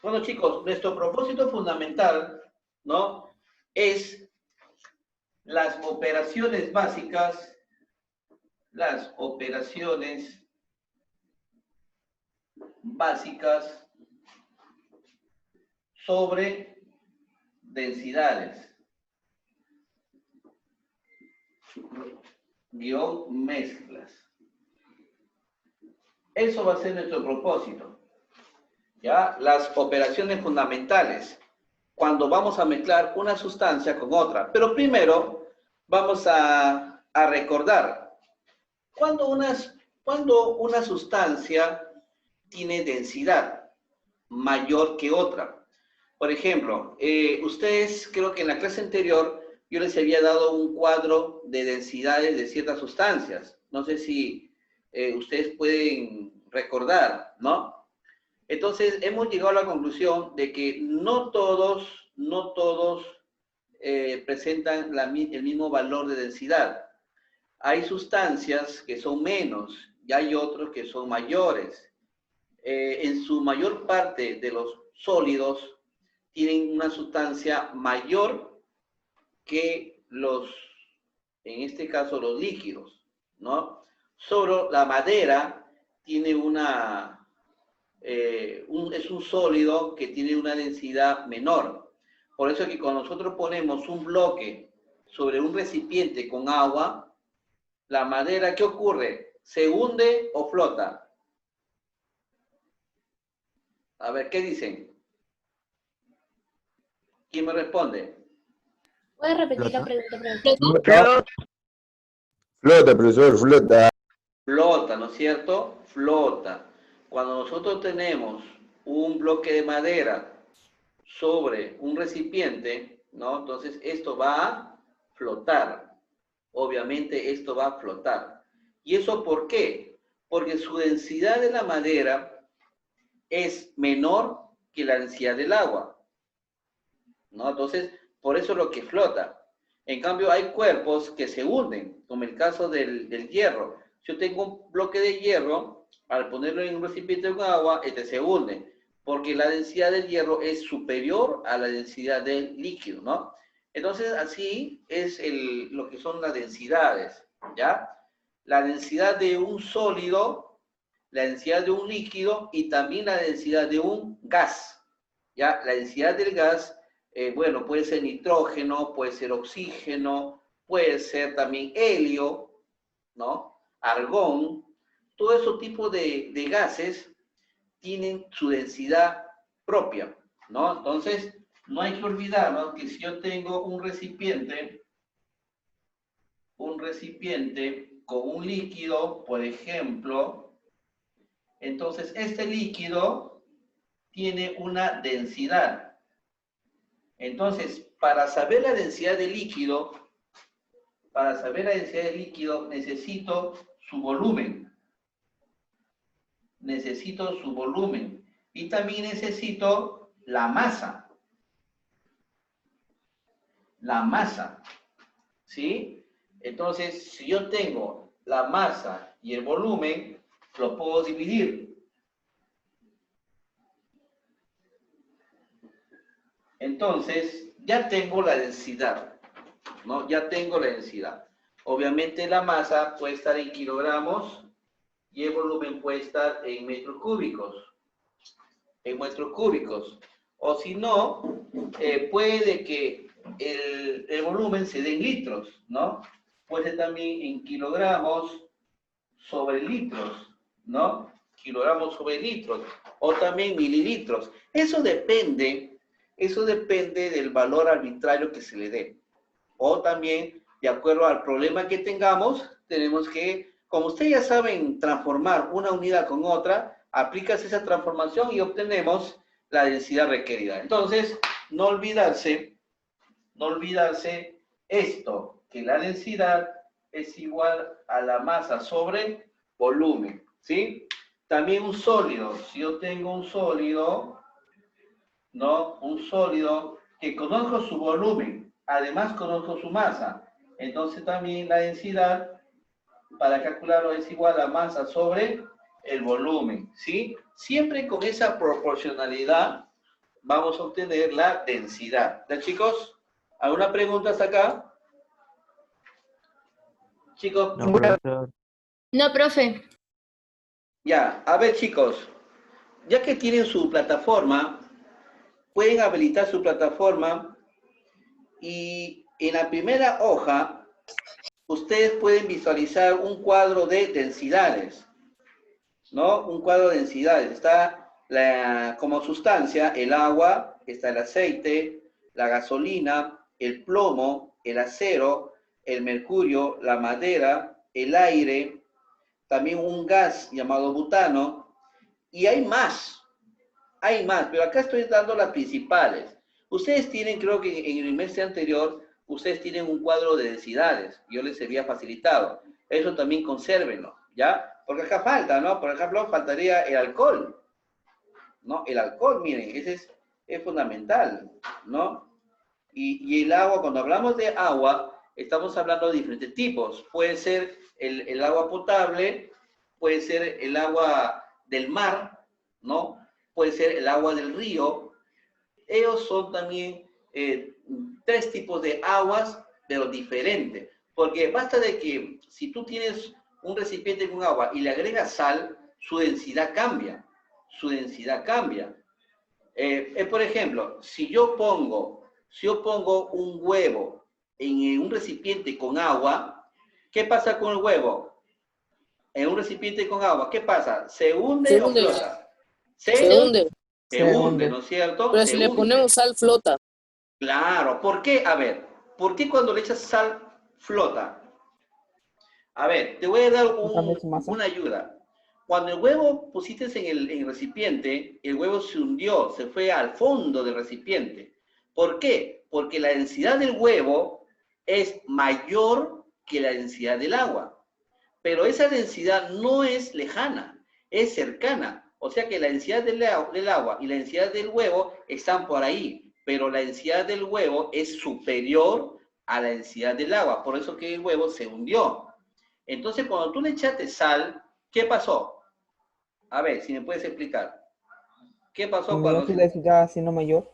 Bueno, chicos, nuestro propósito fundamental, ¿no? Es las operaciones básicas, las operaciones básicas sobre densidades, guión mezclas. Eso va a ser nuestro propósito, ¿ya? Las operaciones fundamentales, cuando vamos a mezclar una sustancia con otra. Pero primero vamos a recordar, cuando una sustancia tiene densidad mayor que otra. Por ejemplo, ustedes, creo que en la clase anterior, yo les había dado un cuadro de densidades de ciertas sustancias. No sé si ustedes pueden recordar, ¿no? Entonces, hemos llegado a la conclusión de que no todos presentan el mismo valor de densidad. Hay sustancias que son menos y hay otros que son mayores. En su mayor parte de los sólidos tienen una sustancia mayor que en este caso, los líquidos, ¿no? Solo la madera tiene es un sólido que tiene una densidad menor. Por eso es que cuando nosotros ponemos un bloque sobre un recipiente con agua, la madera, ¿qué ocurre? ¿Se hunde o flota? A ver, ¿qué dicen? ¿Quién me responde? ¿Puedes repetir la Flota. pregunta, profesor? Flota, profesor, flota. Flota, ¿no es cierto? Flota. Cuando nosotros tenemos un bloque de madera sobre un recipiente, ¿no? Entonces esto va a flotar. Obviamente esto va a flotar. ¿Y eso por qué? Porque su densidad de la madera es menor que la densidad del agua, ¿no? Entonces, por eso es lo que flota. En cambio, hay cuerpos que se hunden, como el caso del hierro. Si yo tengo un bloque de hierro, al ponerlo en un recipiente con agua, este se hunde, porque la densidad del hierro es superior a la densidad del líquido, ¿no? Entonces, así es lo que son las densidades, ¿ya? La densidad de un sólido, la densidad de un líquido y también la densidad de un gas, ¿ya? La densidad del gas, bueno, puede ser nitrógeno, puede ser oxígeno, puede ser también helio, ¿no? Argón, todo ese tipo de gases tienen su densidad propia, ¿no? Entonces, no hay que olvidar, ¿no? Que si yo tengo un recipiente con un líquido, por ejemplo, entonces este líquido tiene una densidad. Entonces, para saber la densidad del líquido, necesito su volumen. Necesito su volumen. Y también necesito la masa. La masa. ¿Sí? Entonces, si yo tengo la masa y el volumen, lo puedo dividir. Entonces, ya tengo la densidad, ¿no? Ya tengo la densidad. Obviamente la masa puede estar en kilogramos y el volumen puede estar en metros cúbicos. En metros cúbicos. O si no, puede que el volumen se dé en litros, ¿no? Puede ser también en kilogramos sobre litros, ¿no? Kilogramos sobre litros. O también mililitros. Eso depende del valor arbitrario que se le dé. O también, de acuerdo al problema que tengamos, tenemos que, como ustedes ya saben, transformar una unidad con otra, aplicas esa transformación y obtenemos la densidad requerida. Entonces, no olvidarse esto, que la densidad es igual a la masa sobre volumen, ¿sí? También un sólido, si yo tengo un sólido, ¿no? Un sólido que conozco su volumen, además conozco su masa. Entonces también la densidad, para calcularlo, es igual a masa sobre el volumen, ¿sí? Siempre con esa proporcionalidad, vamos a obtener la densidad. ¿Ya, chicos? ¿Alguna pregunta hasta acá? Chicos. No, profesor. No, profe. Ya, a ver, chicos. Ya que tienen su plataforma, pueden habilitar su plataforma y en la primera hoja ustedes pueden visualizar un cuadro de densidades, ¿no? Un cuadro de densidades. Está como sustancia el agua, está el aceite, la gasolina, el plomo, el acero, el mercurio, la madera, el aire, también un gas llamado butano, y hay más, pero acá estoy dando las principales. Ustedes tienen, creo que en el trimestre anterior, ustedes tienen un cuadro de densidades, yo les había facilitado. Eso también consérvenlo, ¿ya? Porque acá falta, ¿no? Por ejemplo, faltaría el alcohol, ¿no? El alcohol, miren, ese es fundamental, ¿no? Y el agua, cuando hablamos de agua, estamos hablando de diferentes tipos. Puede ser el agua potable, puede ser el agua del mar, ¿no? Puede ser el agua del río. Ellos son también tres tipos de aguas, pero diferentes. Porque basta de que si tú tienes un recipiente con agua y le agregas sal, su densidad cambia. Su densidad cambia. Por ejemplo, si yo pongo un huevo en un recipiente con agua, ¿qué pasa con el huevo? En un recipiente con agua, ¿qué pasa? ¿Se hunde o flota? Se hunde. Se hunde, ¿no es cierto? Pero Se si le hunde. ponemos sal, flota. Claro, ¿por qué? A ver, ¿por qué cuando le echas sal flota? A ver, te voy a dar una ayuda. Cuando el huevo pusiste en el recipiente, el huevo se hundió, se fue al fondo del recipiente. ¿Por qué? Porque la densidad del huevo es mayor que la densidad del agua. Pero esa densidad no es lejana, es cercana. O sea que la densidad del agua y la densidad del huevo están por ahí, pero la densidad del huevo es superior a la densidad del agua. Por eso que el huevo se hundió. Entonces, cuando tú le echaste sal, ¿qué pasó? A ver, si me puedes explicar. ¿Qué pasó cuando su densidad siendo mayor?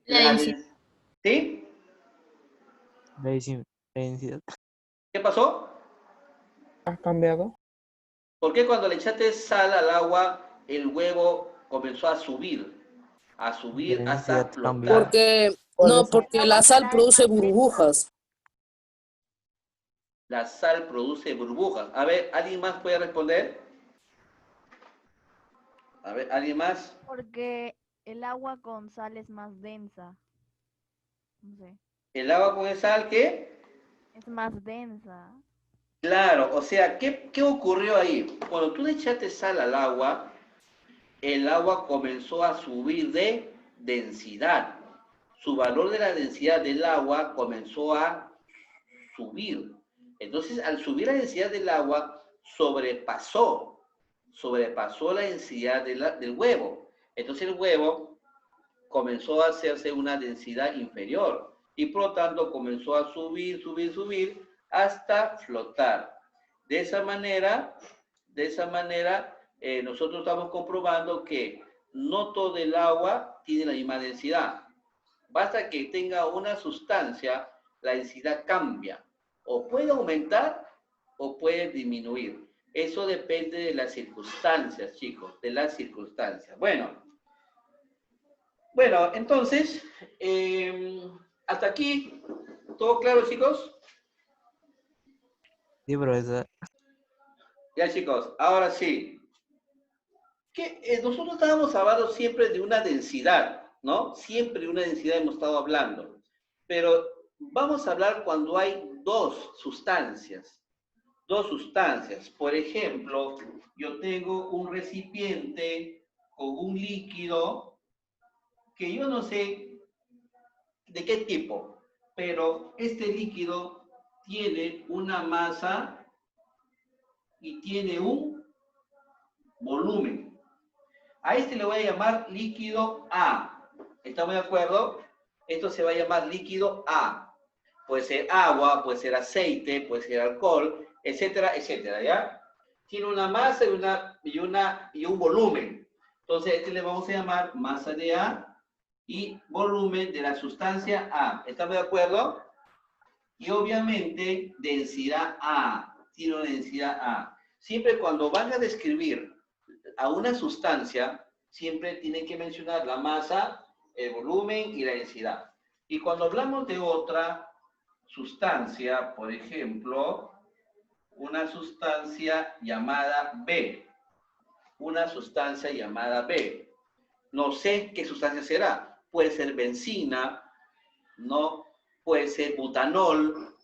La densidad. ¿Sí? La densidad. ¿Qué pasó? ¿Ha cambiado? ¿Por qué cuando le echaste sal al agua, el huevo comenzó a subir hasta flotar? Porque la sal produce burbujas. La sal produce burbujas. A ver, ¿alguien más puede responder? A ver, ¿alguien más? Porque el agua con sal es más densa. No sé. ¿El agua con sal qué? Es más densa. Claro, o sea, ¿qué ocurrió ahí? Cuando tú le echaste sal al agua, el agua comenzó a subir de densidad. Su valor de la densidad del agua comenzó a subir. Entonces, al subir la densidad del agua, sobrepasó la densidad del huevo. Entonces, el huevo comenzó a hacerse una densidad inferior y por lo tanto comenzó a subir hasta flotar. De esa manera, nosotros estamos comprobando que no todo el agua tiene la misma densidad. Basta que tenga una sustancia, la densidad cambia. O puede aumentar o puede disminuir. Eso depende de las circunstancias, chicos, de las circunstancias. Bueno, entonces, hasta aquí, ¿todo claro, chicos? Sí, profesor. Ya, chicos, ahora sí. Nosotros estábamos hablando siempre de una densidad, ¿no? Siempre de una densidad hemos estado hablando. Pero vamos a hablar cuando hay dos sustancias. Por ejemplo, yo tengo un recipiente con un líquido que yo no sé de qué tipo, pero este líquido tiene una masa y tiene un volumen. A este le voy a llamar líquido A. ¿Estamos de acuerdo? Esto se va a llamar líquido A. Puede ser agua, puede ser aceite, puede ser alcohol, etcétera, etcétera, ¿ya? Tiene una masa y un volumen. Entonces, este le vamos a llamar masa de A y volumen de la sustancia A. ¿Estamos de acuerdo? Y obviamente densidad A, tiene una densidad A. Siempre cuando van a describir a una sustancia, siempre tienen que mencionar la masa, el volumen y la densidad. Y cuando hablamos de otra sustancia, por ejemplo, una sustancia llamada B, una sustancia llamada B. No sé qué sustancia será. Puede ser benzina, no puede ser butanol,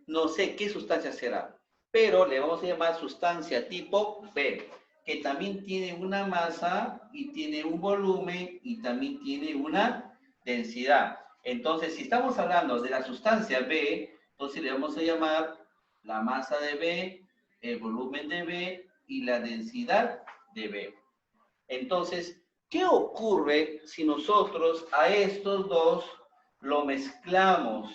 no sé qué sustancia será, pero le vamos a llamar sustancia tipo B, que también tiene una masa y tiene un volumen y también tiene una densidad. Entonces, si estamos hablando de la sustancia B, entonces le vamos a llamar la masa de B, el volumen de B y la densidad de B. Entonces, ¿qué ocurre si nosotros a estos dos lo mezclamos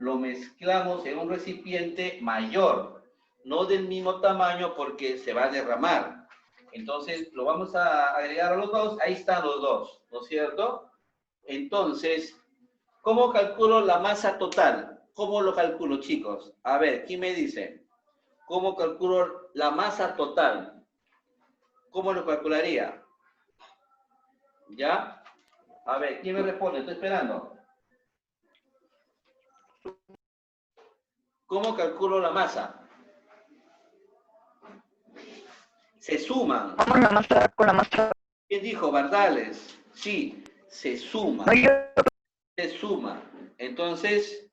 en un recipiente mayor, no del mismo tamaño porque se va a derramar? Entonces, lo vamos a agregar a los dos, ahí están los dos, ¿no es cierto? Entonces, ¿cómo calculo la masa total? ¿Cómo lo calculo, chicos? A ver, ¿quién me dice? ¿Cómo calculo la masa total? ¿Cómo lo calcularía? ¿Ya? A ver, ¿quién me responde? Estoy esperando. ¿Cómo calculo la masa? Se suman. Vamos la masa con la masa. ¿Quién dijo? Bardales. Sí, se suma. Se suma. Entonces,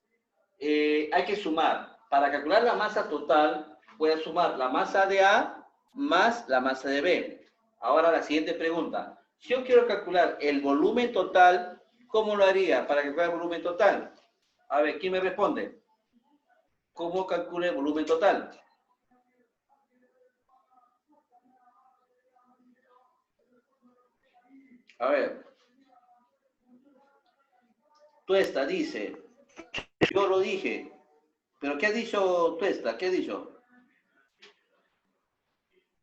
hay que sumar. Para calcular la masa total, voy a sumar la masa de A más la masa de B. Ahora la siguiente pregunta. Si yo quiero calcular el volumen total, ¿cómo lo haría para calcular el volumen total? A ver, ¿quién me responde? ¿Cómo calculo el volumen total? A ver. Tuesta dice, yo lo dije. ¿Pero qué ha dicho Tuesta? ¿Qué ha dicho?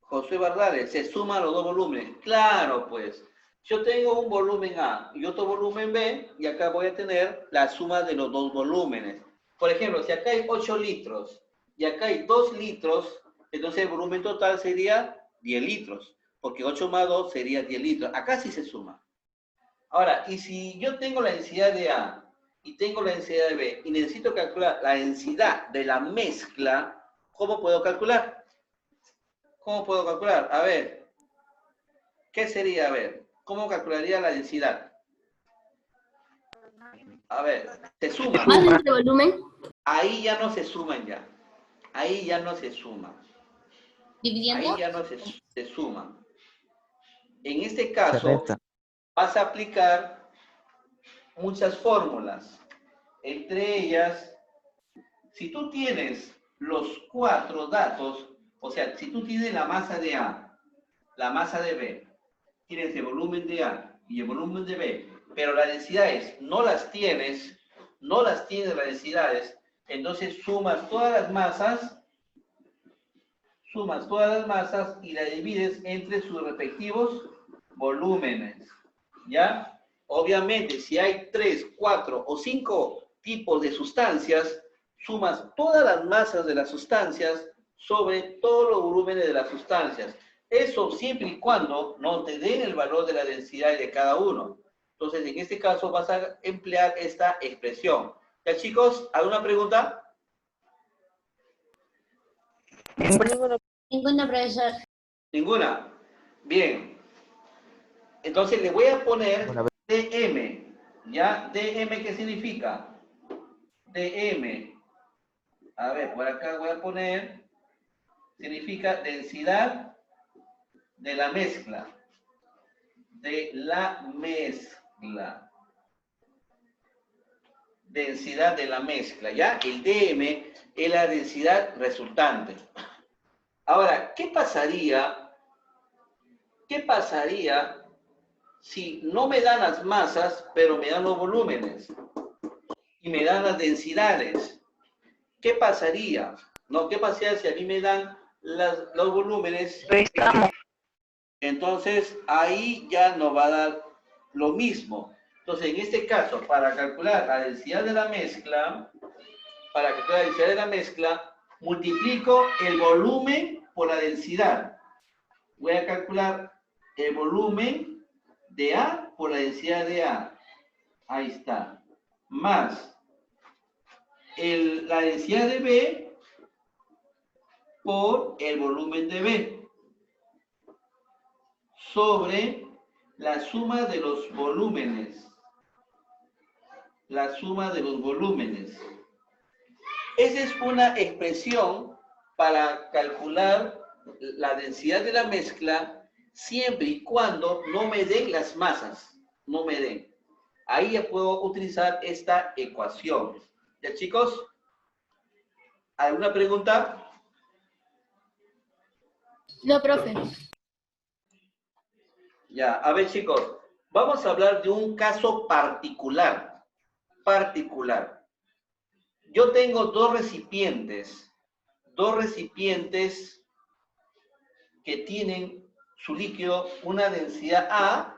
José Bardales, se suman los dos volúmenes. Claro, pues. Yo tengo un volumen A y otro volumen B, y acá voy a tener la suma de los dos volúmenes. Por ejemplo, si acá hay 8 litros y acá hay 2 litros, entonces el volumen total sería 10 litros, porque 8 más 2 sería 10 litros. Acá sí se suma. Ahora, y si yo tengo la densidad de A y tengo la densidad de B y necesito calcular la densidad de la mezcla, ¿cómo puedo calcular? ¿Cómo puedo calcular? A ver, ¿qué sería? A ver, ¿cómo calcularía la densidad? A ver, se suma. ¿Más entre volumen? Ahí ya no se suman ya. Ahí ya no se suman. ¿Dividiendo? Ahí ya no se suman. En este Se caso, resta. vas a aplicar muchas fórmulas. Entre ellas, si tú tienes los 4 datos, o sea, si tú tienes la masa de A, la masa de B, tienes el volumen de A y el volumen de B, pero las densidades no las tienes las densidades, entonces sumas todas las masas y las divides entre sus respectivos volúmenes, ¿ya? Obviamente, si hay 3, 4 o 5 tipos de sustancias, sumas todas las masas de las sustancias sobre todos los volúmenes de las sustancias. Eso siempre y cuando no te den el valor de la densidad de cada uno. Entonces, en este caso vas a emplear esta expresión. ¿Ya, chicos? ¿Alguna pregunta? Ninguna, profesor. ¿Ninguna? Bien. Entonces le voy a poner dm. ¿Ya? ¿dm qué significa? dm. A ver, por acá voy a poner, significa densidad de la mezcla. De la mezcla. Densidad de la mezcla, ¿ya? El dm es la densidad resultante. Ahora, ¿qué pasaría si no me dan las masas, pero me dan los volúmenes? Y me dan las densidades. ¿Qué pasaría? ¿No? ¿Qué pasaría si a mí me dan los volúmenes? Restamos. Entonces, ahí ya no va a dar lo mismo. Entonces, en este caso, para calcular la densidad de la mezcla, multiplico el volumen por la densidad. Voy a calcular el volumen de A por la densidad de A. Ahí está. Más la densidad de B por el volumen de B. Sobre la suma de los volúmenes. La suma de los volúmenes. Esa es una expresión para calcular la densidad de la mezcla siempre y cuando no me den las masas. No me den. Ahí ya puedo utilizar esta ecuación. ¿Ya, chicos? ¿Alguna pregunta? No, profe. Ya, a ver, chicos. Vamos a hablar de un caso particular. Yo tengo dos recipientes que tienen su líquido una densidad A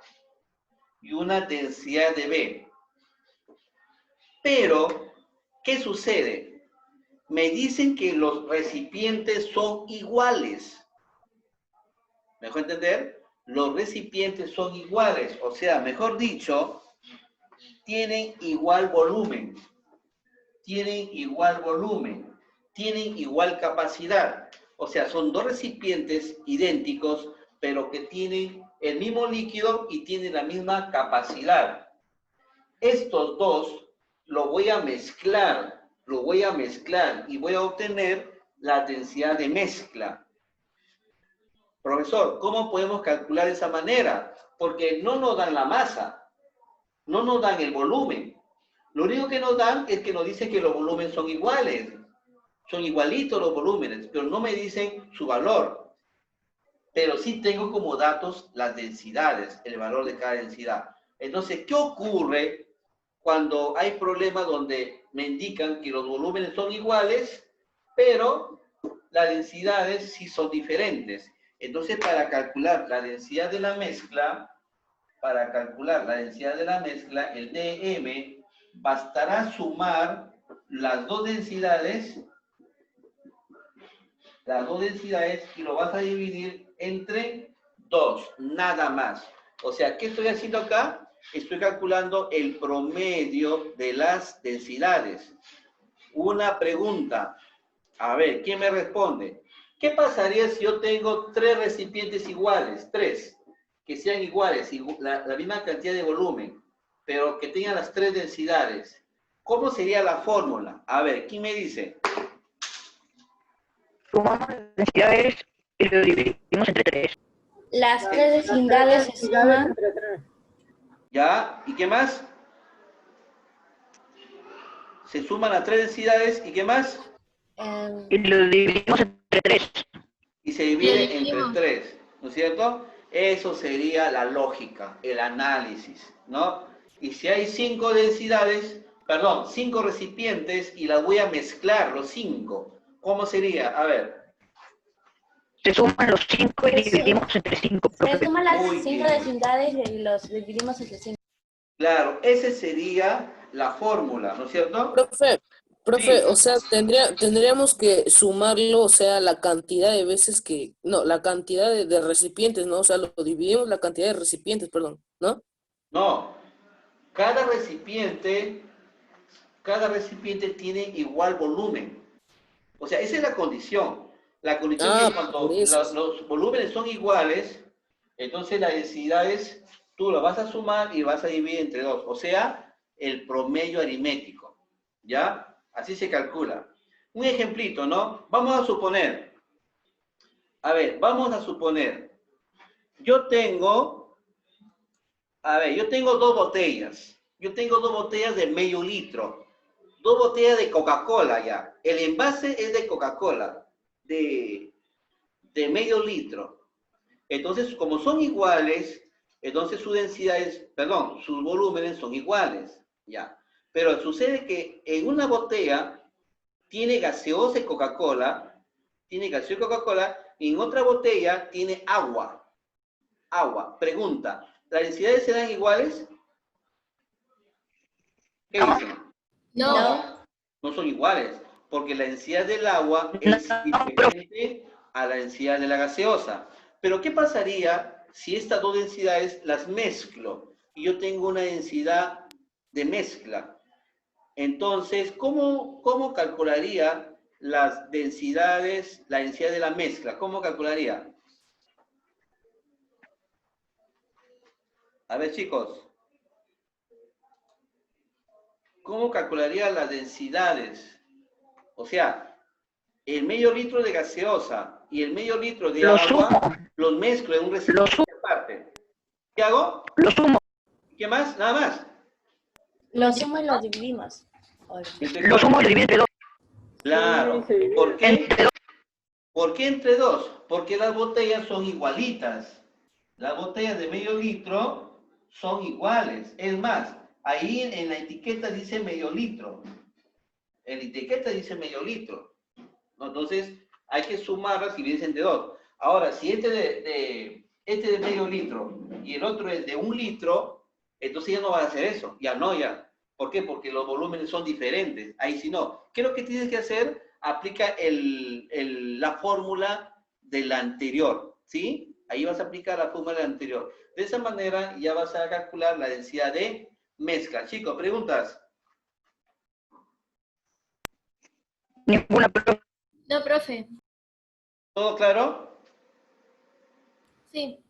y una densidad de B. Pero, ¿qué sucede? Me dicen que los recipientes son iguales. ¿Me dejó entender? Los recipientes son iguales, o sea, mejor dicho, tienen igual volumen, tienen igual capacidad. O sea, son dos recipientes idénticos, pero que tienen el mismo líquido y tienen la misma capacidad. Estos dos lo voy a mezclar y voy a obtener la densidad de mezcla. Profesor, ¿cómo podemos calcular de esa manera? Porque no nos dan la masa, no nos dan el volumen. Lo único que nos dan es que nos dicen que los volúmenes son iguales. Son igualitos los volúmenes, pero no me dicen su valor. Pero sí tengo como datos las densidades, el valor de cada densidad. Entonces, ¿qué ocurre cuando hay problemas donde me indican que los volúmenes son iguales, pero las densidades sí son diferentes? Entonces, para calcular la densidad de la mezcla, el dm bastará sumar las dos densidades y lo vas a dividir entre 2, nada más. O sea, ¿qué estoy haciendo acá? Estoy calculando el promedio de las densidades. Una pregunta. A ver, ¿quién me responde? ¿Qué pasaría si yo tengo 3 recipientes iguales? 3, que sean iguales, la misma cantidad de volumen, pero que tengan las 3 densidades. ¿Cómo sería la fórmula? A ver, ¿quién me dice? Sumamos las densidades y lo dividimos entre 3. Las tres densidades se suman. ¿Ya? ¿Y qué más? Se suman las 3 densidades, ¿y qué más? Y lo dividimos entre 3. Y se divide entre 3, ¿no es cierto? Eso sería la lógica, el análisis, ¿no? Y si hay 5 recipientes y las voy a mezclar, los 5, ¿cómo sería? A ver. Se suman los 5 y dividimos entre 5. Se suman las Muy 5 bien. densidades y los dividimos entre 5. Claro, esa sería la fórmula, ¿no es cierto? Profe, Sí. o sea, tendríamos que sumarlo, o sea, la cantidad de veces que, no, la cantidad de recipientes, ¿no? O sea, lo dividimos la cantidad de recipientes, perdón, ¿no? No, cada recipiente tiene igual volumen. O sea, esa es la condición. La condición es que cuando por eso. los volúmenes son iguales, entonces las densidades tú las vas a sumar y vas a dividir entre 2. O sea, el promedio aritmético. ¿Ya? Así se calcula. Un ejemplito, ¿no? Vamos a suponer. Yo tengo 2 botellas. Yo tengo 2 botellas de medio litro. 2 botellas de Coca-Cola ya. El envase es de Coca-Cola, de medio litro. Entonces, como son iguales, entonces sus volúmenes son iguales, ya. Pero sucede que en una botella tiene gaseosa y Coca-Cola, y en otra botella tiene agua. Pregunta, ¿las densidades serán iguales? ¿Qué dicen? No. No son iguales, porque la densidad del agua es diferente a la densidad de la gaseosa. Pero ¿qué pasaría si estas dos densidades las mezclo? Y yo tengo una densidad de mezcla. Entonces, ¿cómo calcularía las densidades, la densidad de la mezcla? ¿Cómo calcularía? A ver, chicos. ¿Cómo calcularía las densidades? O sea, el medio litro de gaseosa y el medio litro de Lo agua sumo. los mezclo en un Lo recipiente sumo. aparte. ¿Qué hago? Lo sumo. ¿Qué más? Nada más. Lo sumo y lo dividimos. Entre Lo sumo y lo divido entre 2. Claro. Sí, sí. ¿Por qué? Entre 2. ¿Por qué entre 2? Porque las botellas son igualitas. Las botellas de medio litro son iguales. Es más, ahí en la etiqueta dice medio litro. En la etiqueta dice medio litro, ¿no? Entonces, hay que sumarlas y vienen de 2. Ahora, si este de medio litro y el otro es de 1 litro, entonces ya no va a hacer eso. Ya no, ya. ¿Por qué? Porque los volúmenes son diferentes. Ahí sí no. ¿Qué es lo que tienes que hacer? Aplica la fórmula de la anterior, ¿sí? Ahí vas a aplicar la fórmula de la anterior. De esa manera ya vas a calcular la densidad de mezcla. Chicos, ¿preguntas? Ninguna prueba. No, profe. ¿Todo claro? Sí.